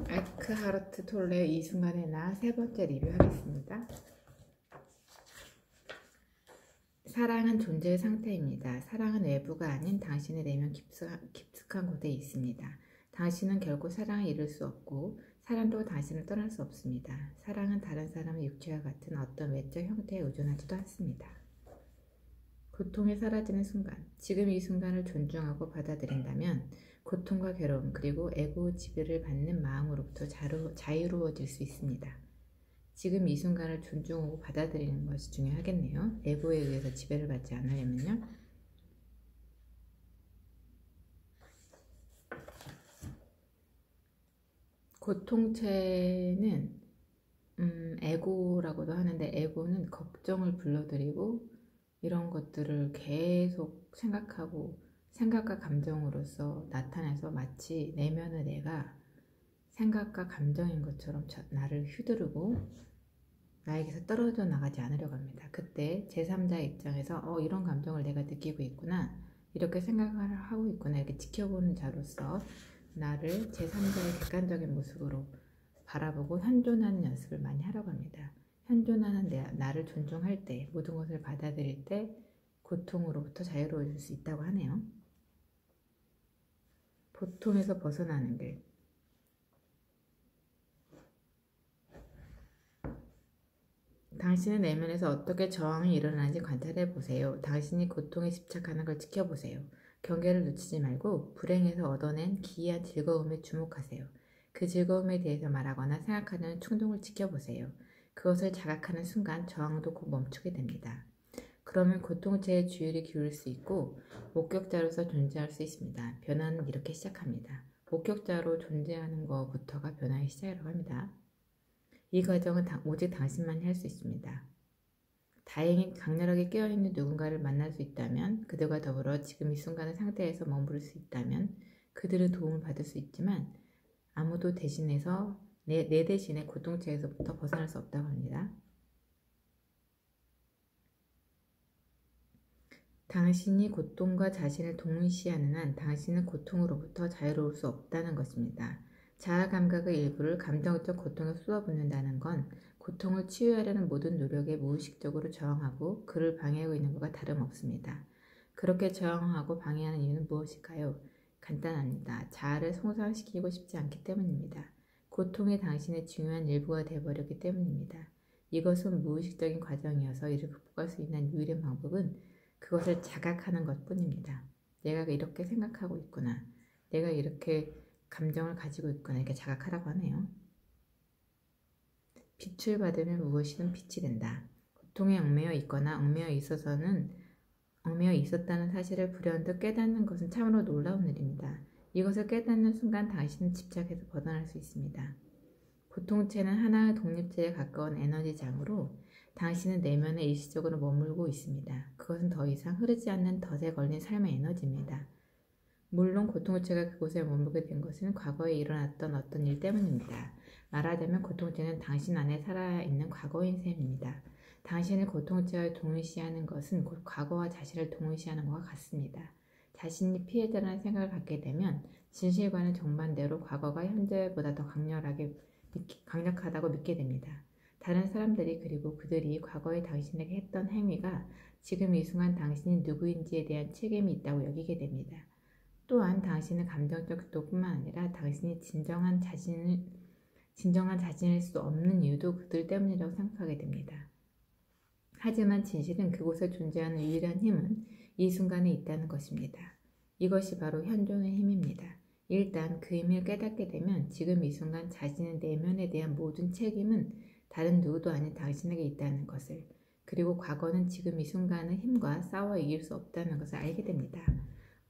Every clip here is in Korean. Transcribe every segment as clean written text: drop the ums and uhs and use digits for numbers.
에크하르트 톨레 이 순간의 나 세 번째 리뷰하겠습니다. 사랑은 존재의 상태입니다. 사랑은 외부가 아닌 당신의 내면 깊숙한 곳에 있습니다. 당신은 결코 사랑을 잃을 수 없고 사람도 당신을 떠날 수 없습니다. 사랑은 다른 사람의 육체와 같은 어떤 외적 형태에 의존하지도 않습니다. 고통이 사라지는 순간, 지금 이 순간을 존중하고 받아들인다면 고통과 괴로움 그리고 에고 지배를 받는 마음으로부터 자유로워질 수 있습니다. 지금 이 순간을 존중하고 받아들이는 것이 중요하겠네요. 에고에 의해서 지배를 받지 않으려면요. 고통체는 에고라고도 하는데 에고는 걱정을 불러들이고 이런 것들을 계속 생각하고 생각과 감정으로서 나타내서 마치 내면의 내가 생각과 감정인 것처럼 나를 휘두르고 나에게서 떨어져 나가지 않으려고 합니다. 그때 제3자의 입장에서 이런 감정을 내가 느끼고 있구나, 이렇게 생각을 하고 있구나, 이렇게 지켜보는 자로서 나를 제3자의 객관적인 모습으로 바라보고 현존하는 연습을 많이 하라고 합니다. 현존하는 나를 존중할 때, 모든 것을 받아들일 때 고통으로부터 자유로워질 수 있다고 하네요. 고통에서 벗어나는 길. 당신의 내면에서 어떻게 저항이 일어나는지 관찰해 보세요. 당신이 고통에 집착하는 걸 지켜보세요. 경계를 놓치지 말고 불행에서 얻어낸 기이한 즐거움에 주목하세요. 그 즐거움에 대해서 말하거나 생각하는 충동을 지켜보세요. 그것을 자각하는 순간 저항도 곧 멈추게 됩니다. 그러면 고통체에 주의를 기울일 수 있고 목격자로서 존재할 수 있습니다. 변화는 이렇게 시작합니다. 목격자로 존재하는 것부터가 변화의 시작이라고 합니다. 이 과정은 오직 당신만이 할 수 있습니다. 다행히 강렬하게 깨어있는 누군가를 만날 수 있다면, 그들과 더불어 지금 이 순간의 상태에서 머무를 수 있다면 그들은 도움을 받을 수 있지만 아무도 내 대신에 고통체에서부터 벗어날 수 없다고 합니다. 당신이 고통과 자신을 동일시하는 한 당신은 고통으로부터 자유로울 수 없다는 것입니다. 자아 감각의 일부를 감정적 고통에 쏟아붓는다는 건 고통을 치유하려는 모든 노력에 무의식적으로 저항하고 그를 방해하고 있는 것과 다름없습니다. 그렇게 저항하고 방해하는 이유는 무엇일까요? 간단합니다. 자아를 손상시키고 싶지 않기 때문입니다. 고통이 당신의 중요한 일부가 되어버렸기 때문입니다. 이것은 무의식적인 과정이어서 이를 극복할 수 있는 유일한 방법은 그것을 자각하는 것뿐입니다. 내가 이렇게 생각하고 있구나, 내가 이렇게 감정을 가지고 있거나 이렇게 자각하라고 하네요. 빛을 받으면 무엇이든 빛이 된다. 고통에 얽매여 있거나 얽매여 있었다는 사실을 불현듯 깨닫는 것은 참으로 놀라운 일입니다. 이것을 깨닫는 순간 당신은 집착에서 벗어날 수 있습니다. 고통체는 하나의 독립체에 가까운 에너지장으로 당신은 내면에 일시적으로 머물고 있습니다. 그것은 더 이상 흐르지 않는 덫에 걸린 삶의 에너지입니다. 물론 고통체가 그곳에 머물게 된 것은 과거에 일어났던 어떤 일 때문입니다. 말하자면 고통체는 당신 안에 살아있는 과거인 셈입니다. 당신을 고통체와 동일시하는 것은 곧 과거와 자신을 동일시하는 것과 같습니다. 자신이 피해자라는 생각을 갖게 되면 진실과는 정반대로 과거가 현재보다 더 강력하다고 믿게 됩니다. 다른 사람들이 그리고 그들이 과거에 당신에게 했던 행위가 지금 이 순간 당신이 누구인지에 대한 책임이 있다고 여기게 됩니다. 또한 당신은 감정적 격도뿐만 아니라 당신이 진정한 자신일 수 없는 이유도 그들 때문이라고 생각하게 됩니다. 하지만 진실은 그곳에 존재하는 유일한 힘은 이 순간에 있다는 것입니다. 이것이 바로 현존의 힘입니다. 일단 그 힘을 깨닫게 되면 지금 이 순간 자신의 내면에 대한 모든 책임은 다른 누구도 아닌 당신에게 있다는 것을, 그리고 과거는 지금 이 순간의 힘과 싸워 이길 수 없다는 것을 알게 됩니다.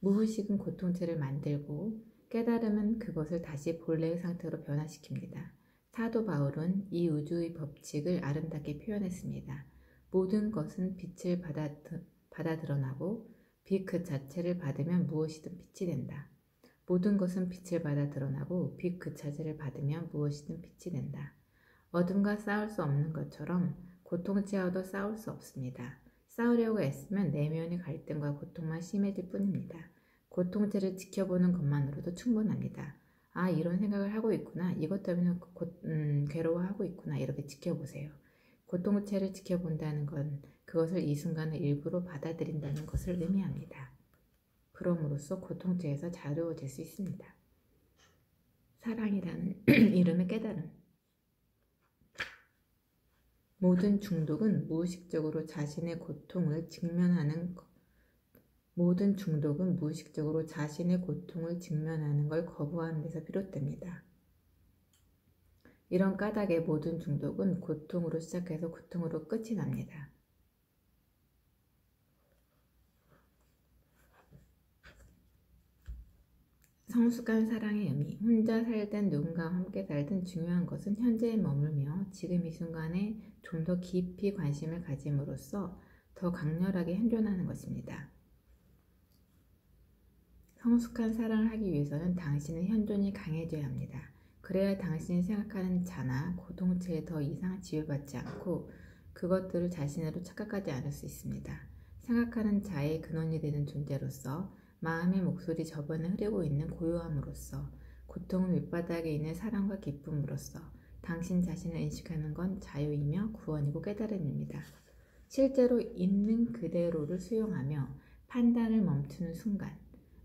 무의식은 고통체를 만들고 깨달음은 그것을 다시 본래의 상태로 변화시킵니다. 사도 바울은 이 우주의 법칙을 아름답게 표현했습니다. 모든 것은 빛을 받아 드러나고 빛 그 자체를 받으면 무엇이든 빛이 된다. 모든 것은 빛을 받아 드러나고 빛 그 자체를 받으면 무엇이든 빛이 된다. 어둠과 싸울 수 없는 것처럼 고통체와도 싸울 수 없습니다. 싸우려고 애쓰면 내면의 갈등과 고통만 심해질 뿐입니다. 고통체를 지켜보는 것만으로도 충분합니다. 아, 이런 생각을 하고 있구나. 이것 때문에 괴로워하고 있구나. 이렇게 지켜보세요. 고통체를 지켜본다는 건 그것을 이 순간의 일부로 받아들인다는 것을 의미합니다. 그럼으로써 고통체에서 자유로워질 수 있습니다. 사랑이라는 이름의 깨달음. 모든 중독은 무의식적으로 자신의 고통을 직면하는 걸 거부하는 데서 비롯됩니다. 이런 까닭에 모든 중독은 고통으로 시작해서 고통으로 끝이 납니다. 성숙한 사랑의 의미. 혼자 살든 누군가와 함께 살든 중요한 것은 현재에 머물며 지금 이 순간에 좀 더 깊이 관심을 가짐으로써 더 강렬하게 현존하는 것입니다. 성숙한 사랑을 하기 위해서는 당신의 현존이 강해져야 합니다. 그래야 당신이 생각하는 자나 고통체에 더 이상 지배받지 않고 그것들을 자신으로 착각하지 않을 수 있습니다. 생각하는 자의 근원이 되는 존재로서 마음의 목소리 저번에 흐르고 있는 고요함으로써 고통의 밑바닥에 있는 사랑과 기쁨으로써 당신 자신을 인식하는 건 자유이며 구원이고 깨달음입니다. 실제로 있는 그대로를 수용하며 판단을 멈추는 순간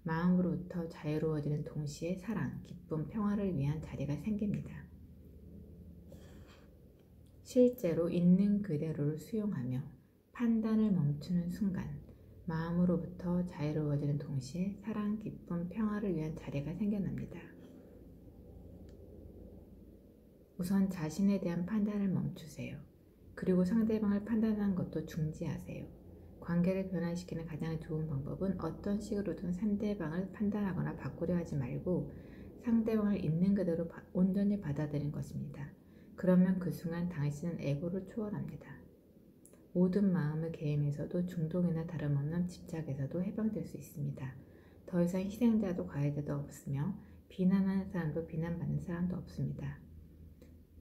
마음으로부터 자유로워지는 동시에 사랑, 기쁨, 평화를 위한 자리가 생깁니다. 실제로 있는 그대로를 수용하며 판단을 멈추는 순간 마음으로부터 자유로워지는 동시에 사랑, 기쁨, 평화를 위한 자리가 생겨납니다. 우선 자신에 대한 판단을 멈추세요. 그리고 상대방을 판단하는 것도 중지하세요. 관계를 변화시키는 가장 좋은 방법은 어떤 식으로든 상대방을 판단하거나 바꾸려 하지 말고 상대방을 있는 그대로 온전히 받아들이는 것입니다. 그러면 그 순간 당신은 에고를 초월합니다. 모든 마음의 게임에서도 중독이나 다름없는 집착에서도 해방될 수 있습니다. 더 이상 희생자도 가해자도 없으며 비난하는 사람도 비난받는 사람도 없습니다.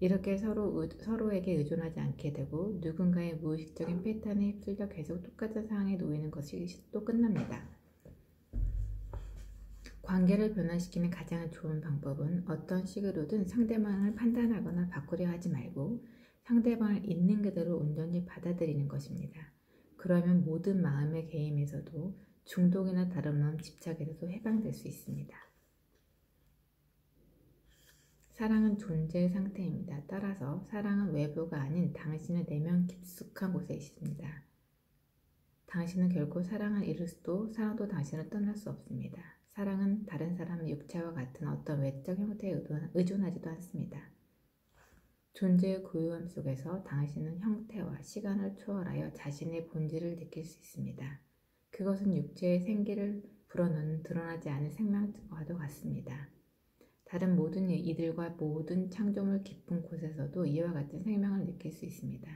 이렇게 서로에게 의존하지 않게 되고 누군가의 무의식적인 패턴에 휩쓸려 계속 똑같은 상황에 놓이는 것이 또 끝납니다. 관계를 변화시키는 가장 좋은 방법은 어떤 식으로든 상대방을 판단하거나 바꾸려 하지 말고 상대방을 있는 그대로 온전히 받아들이는 것입니다. 그러면 모든 마음의 게임에서도 중독이나 다름없는 집착에서도 해방될 수 있습니다. 사랑은 존재의 상태입니다. 따라서 사랑은 외부가 아닌 당신의 내면 깊숙한 곳에 있습니다. 당신은 결코 사랑을 잃을 수도 사랑도 당신을 떠날 수 없습니다. 사랑은 다른 사람의 육체와 같은 어떤 외적 형태에 의존하지도 않습니다. 존재의 고요함 속에서 당신은 형태와 시간을 초월하여 자신의 본질을 느낄 수 있습니다. 그것은 육체의 생기를 불어넣는 드러나지 않은 생명과도 같습니다. 다른 모든 이들과 모든 창조물 깊은 곳에서도 이와 같은 생명을 느낄 수 있습니다.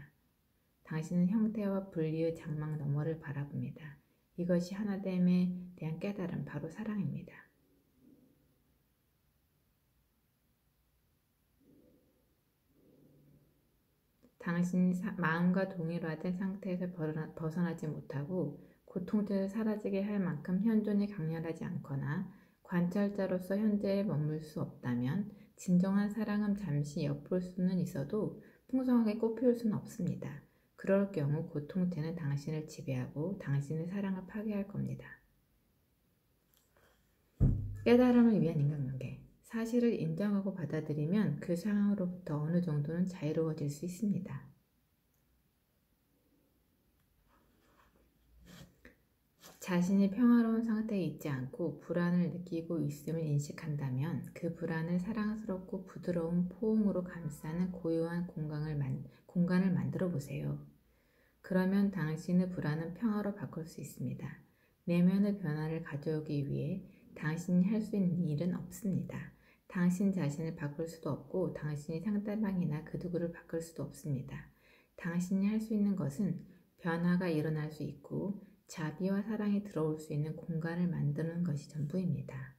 당신은 형태와 분리의 장막 너머를 바라봅니다. 이것이 하나됨에 대한 깨달음, 바로 사랑입니다. 당신이 마음과 동일화된 상태에서 벗어나지 못하고 고통체에서 사라지게 할 만큼 현존이 강렬하지 않거나 관찰자로서 현재에 머물 수 없다면 진정한 사랑은 잠시 엿볼 수는 있어도 풍성하게 꽃피울 수는 없습니다. 그럴 경우 고통체는 당신을 지배하고 당신의 사랑을 파괴할 겁니다. 깨달음을 위한 인간관계. 사실을 인정하고 받아들이면 그 상황으로부터 어느 정도는 자유로워질 수 있습니다. 자신이 평화로운 상태에 있지 않고 불안을 느끼고 있음을 인식한다면 그 불안을 사랑스럽고 부드러운 포옹으로 감싸는 고요한 공간을 만들어 보세요. 그러면 당신의 불안은 평화로 바꿀 수 있습니다. 내면의 변화를 가져오기 위해 당신이 할 수 있는 일은 없습니다. 당신 자신을 바꿀 수도 없고 당신이 상대방이나 그 누구를 바꿀 수도 없습니다. 당신이 할 수 있는 것은 변화가 일어날 수 있고 자비와 사랑이 들어올 수 있는 공간을 만드는 것이 전부입니다.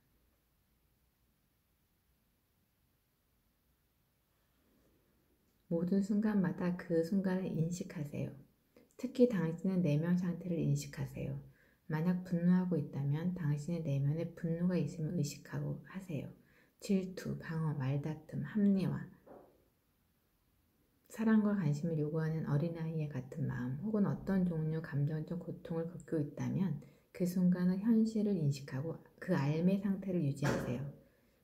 모든 순간마다 그 순간을 인식하세요. 특히 당신의 내면 상태를 인식하세요. 만약 분노하고 있다면 당신의 내면에 분노가 있음을 의식하고 하세요. 질투, 방어, 말다툼, 합리화, 사랑과 관심을 요구하는 어린아이의 같은 마음 혹은 어떤 종류 감정적 고통을 겪고 있다면 그 순간의 현실을 인식하고 그 알매 상태를 유지하세요.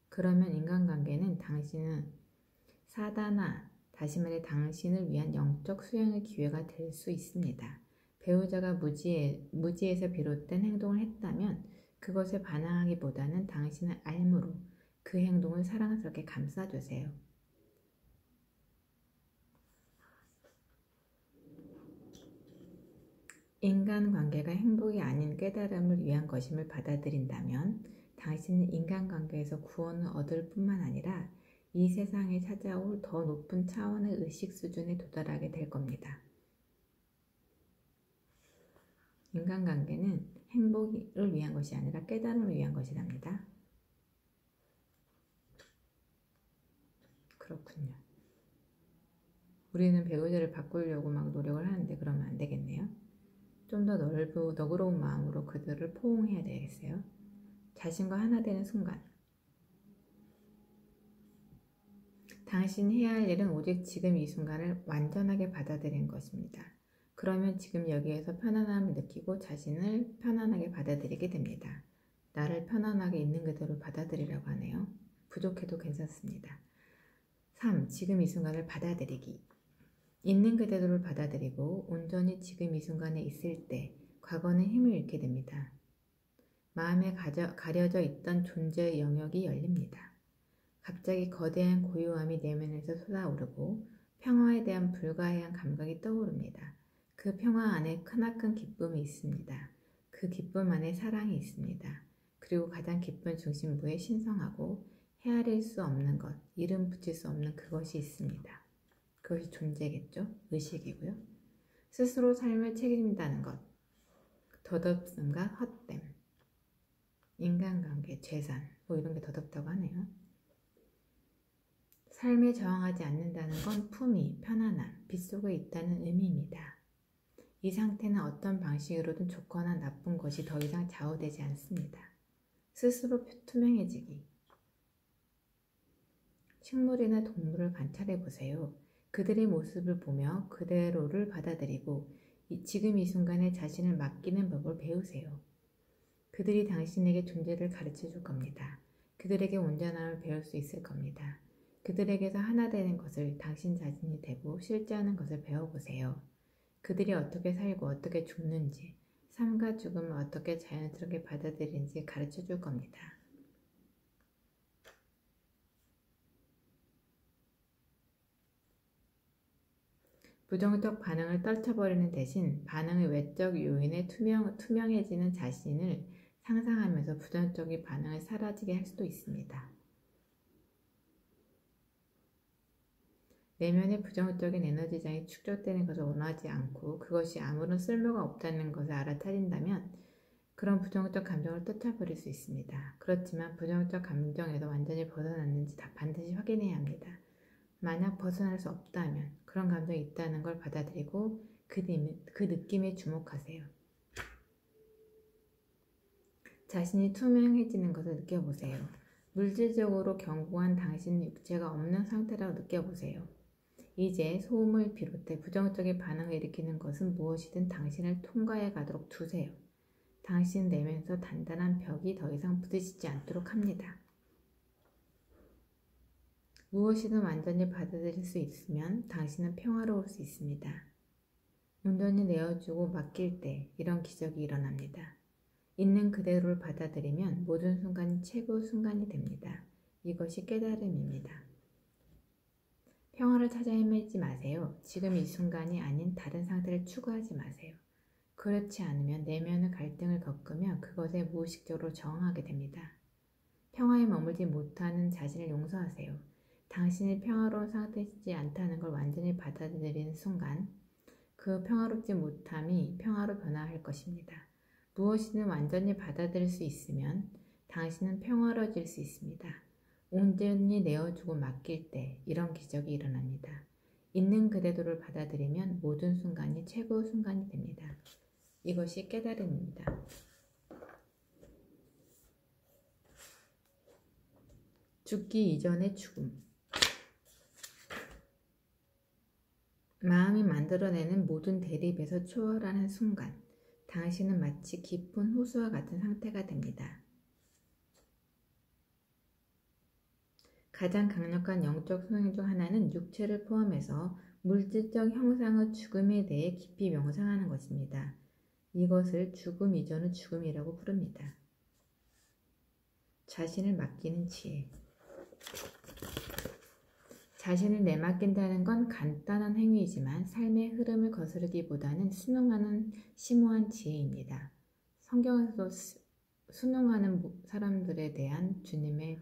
그러면 인간관계는 당신은 사다나 다시 말해 당신을 위한 영적 수양의 기회가 될 수 있습니다. 배우자가 무지에서 비롯된 행동을 했다면 그것에 반항하기보다는 당신의 알므로 그 행동을 사랑스럽게 감싸주세요. 인간관계가 행복이 아닌 깨달음을 위한 것임을 받아들인다면 당신은 인간관계에서 구원을 얻을 뿐만 아니라 이 세상에 찾아올 더 높은 차원의 의식 수준에 도달하게 될 겁니다. 인간관계는 행복을 위한 것이 아니라 깨달음을 위한 것이랍니다. 그렇군요. 우리는 배우자를 바꾸려고 막 노력을 하는데 그러면 안 되겠네요. 좀 더 너그러운 마음으로 그들을 포옹해야 되겠어요. 자신과 하나 되는 순간 당신이 해야 할 일은 오직 지금 이 순간을 완전하게 받아들이는 것입니다. 그러면 지금 여기에서 편안함을 느끼고 자신을 편안하게 받아들이게 됩니다. 나를 편안하게 있는 그대로 받아들이라고 하네요. 부족해도 괜찮습니다. 3. 지금 이 순간을 받아들이기. 있는 그대로를 받아들이고 온전히 지금 이 순간에 있을 때 과거는 힘을 잃게 됩니다. 마음에 가려져 있던 존재의 영역이 열립니다. 갑자기 거대한 고요함이 내면에서 솟아오르고 평화에 대한 불가해한 감각이 떠오릅니다. 그 평화 안에 크나큰 기쁨이 있습니다. 그 기쁨 안에 사랑이 있습니다. 그리고 가장 깊은 중심부에 신성하고 헤아릴 수 없는 것, 이름 붙일 수 없는 그것이 있습니다. 그것이 존재겠죠? 의식이고요. 스스로 삶을 책임진다는 것, 덧없음과 헛됨, 인간관계, 재산, 뭐 이런 게 덧없다고 하네요. 삶에 저항하지 않는다는 건 품위, 편안함, 빗속에 있다는 의미입니다. 이 상태는 어떤 방식으로든 좋거나 나쁜 것이 더 이상 좌우되지 않습니다. 스스로 투명해지기. 식물이나 동물을 관찰해 보세요. 그들의 모습을 보며 그대로를 받아들이고 지금 이 순간에 자신을 맡기는 법을 배우세요. 그들이 당신에게 존재를 가르쳐 줄 겁니다. 그들에게 온전함을 배울 수 있을 겁니다. 그들에게서 하나 되는 것을 당신 자신이 되고 실제하는 것을 배워보세요. 그들이 어떻게 살고 어떻게 죽는지, 삶과 죽음을 어떻게 자연스럽게 받아들이는지 가르쳐 줄 겁니다. 부정적 반응을 떨쳐버리는 대신 반응의 외적 요인에 투명해지는 자신을 상상하면서 부정적인 반응을 사라지게 할 수도 있습니다. 내면의 부정적인 에너지장이 축적되는 것을 원하지 않고 그것이 아무런 쓸모가 없다는 것을 알아차린다면 그런 부정적 감정을 떨쳐버릴 수 있습니다. 그렇지만 부정적 감정에서 완전히 벗어났는지 반드시 확인해야 합니다. 만약 벗어날 수 없다면 그런 감정이 있다는 걸 받아들이고 그 느낌에 주목하세요. 자신이 투명해지는 것을 느껴보세요. 물질적으로 견고한 당신 육체가 없는 상태라고 느껴보세요. 이제 소음을 비롯해 부정적인 반응을 일으키는 것은 무엇이든 당신을 통과해 가도록 두세요. 당신 내면에서 단단한 벽이 더 이상 부딪히지 않도록 합니다. 무엇이든 완전히 받아들일 수 있으면 당신은 평화로울 수 있습니다. 온전히 내어주고 맡길 때 이런 기적이 일어납니다. 있는 그대로를 받아들이면 모든 순간이 최고 순간이 됩니다. 이것이 깨달음입니다. 평화를 찾아 헤매지 마세요. 지금 이 순간이 아닌 다른 상태를 추구하지 마세요. 그렇지 않으면 내면의 갈등을 겪으며 그것에 무의식적으로 저항하게 됩니다. 평화에 머물지 못하는 자신을 용서하세요. 당신이 평화로운 상태이지 않다는 걸 완전히 받아들이는 순간 그 평화롭지 못함이 평화로 변화할 것입니다. 무엇이든 완전히 받아들일 수 있으면 당신은 평화로워질 수 있습니다. 온전히 내어주고 맡길 때 이런 기적이 일어납니다. 있는 그대로를 받아들이면 모든 순간이 최고의 순간이 됩니다. 이것이 깨달음입니다. 죽기 이전의 죽음. 마음이 만들어내는 모든 대립에서 초월하는 순간, 당신은 마치 깊은 호수와 같은 상태가 됩니다. 가장 강력한 영적 소행 중 하나는 육체를 포함해서 물질적 형상의 죽음에 대해 깊이 명상하는 것입니다. 이것을 죽음 이전의 죽음이라고 부릅니다. 자신을 맡기는 지혜. 자신을 내맡긴다는 건 간단한 행위이지만 삶의 흐름을 거스르기보다는 순응하는 심오한 지혜입니다. 성경에서도 순응하는 사람들에 대한 주님의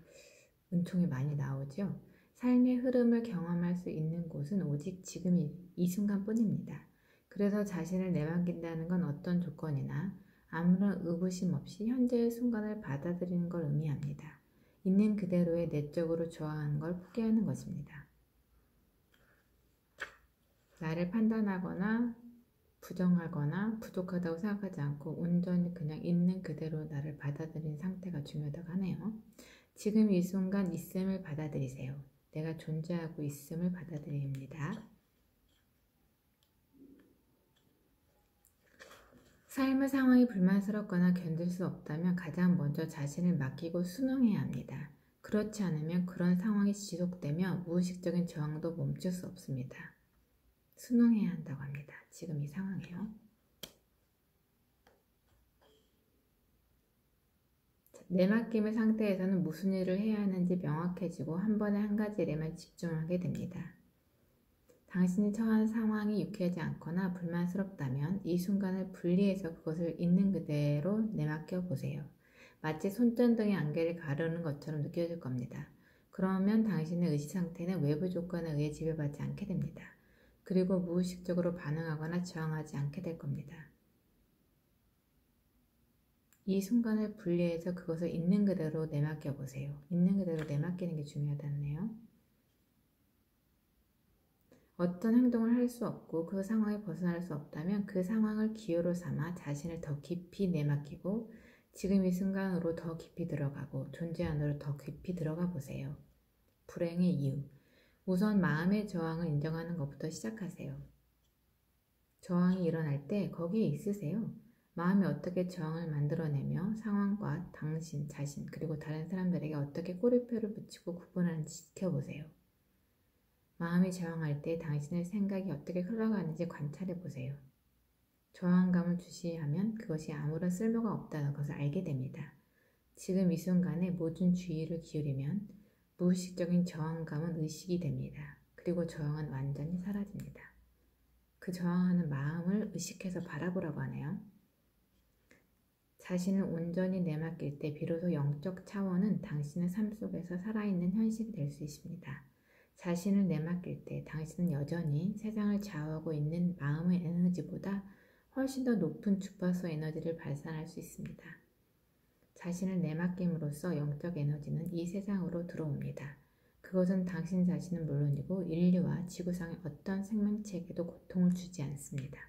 은총이 많이 나오죠. 삶의 흐름을 경험할 수 있는 곳은 오직 지금 이 순간뿐입니다. 그래서 자신을 내맡긴다는 건 어떤 조건이나 아무런 의구심 없이 현재의 순간을 받아들이는 걸 의미합니다. 있는 그대로의 내적으로 좋아하는 걸 포기하는 것입니다. 나를 판단하거나 부정하거나 부족하다고 생각하지 않고 온전히 그냥 있는 그대로 나를 받아들이는 상태가 중요하다고 하네요. 지금 이 순간 있음을 받아들이세요. 내가 존재하고 있음을 받아들입니다. 삶의 상황이 불만스럽거나 견딜 수 없다면 가장 먼저 자신을 맡기고 순응해야 합니다. 그렇지 않으면 그런 상황이 지속되며 무의식적인 저항도 멈출 수 없습니다. 순응해야 한다고 합니다. 지금 이 상황이요. 내맡김의 상태에서는 무슨 일을 해야 하는지 명확해지고 한 번에 한 가지 일에만 집중하게 됩니다. 당신이 처한 상황이 유쾌하지 않거나 불만스럽다면 이 순간을 분리해서 그것을 있는 그대로 내맡겨 보세요. 마치 손전등의 안개를 가르는 것처럼 느껴질 겁니다. 그러면 당신의 의식 상태는 외부 조건에 의해 지배받지 않게 됩니다. 그리고 무의식적으로 반응하거나 저항하지 않게 될 겁니다. 이 순간을 분리해서 그것을 있는 그대로 내맡겨 보세요. 있는 그대로 내맡기는 게 중요하다네요. 어떤 행동을 할 수 없고 그 상황에 벗어날 수 없다면 그 상황을 기회로 삼아 자신을 더 깊이 내맡기고 지금 이 순간으로 더 깊이 들어가고 존재 안으로 더 깊이 들어가 보세요. 불행의 이유. 우선 마음의 저항을 인정하는 것부터 시작하세요. 저항이 일어날 때 거기에 있으세요. 마음이 어떻게 저항을 만들어내며 상황과 당신, 자신, 그리고 다른 사람들에게 어떻게 꼬리표를 붙이고 구분하는지 지켜보세요. 마음이 저항할 때 당신의 생각이 어떻게 흘러가는지 관찰해 보세요. 저항감을 주시하면 그것이 아무런 쓸모가 없다는 것을 알게 됩니다. 지금 이 순간에 모든 주의를 기울이면 무의식적인 저항감은 의식이 됩니다. 그리고 저항은 완전히 사라집니다. 그 저항하는 마음을 의식해서 바라보라고 하네요. 자신을 온전히 내맡길 때 비로소 영적 차원은 당신의 삶 속에서 살아있는 현실이 될 수 있습니다. 자신을 내맡길 때 당신은 여전히 세상을 좌우하고 있는 마음의 에너지보다 훨씬 더 높은 주파수 에너지를 발산할 수 있습니다. 자신을 내맡김으로써 영적 에너지는 이 세상으로 들어옵니다. 그것은 당신 자신은 물론이고 인류와 지구상의 어떤 생명체에게도 고통을 주지 않습니다.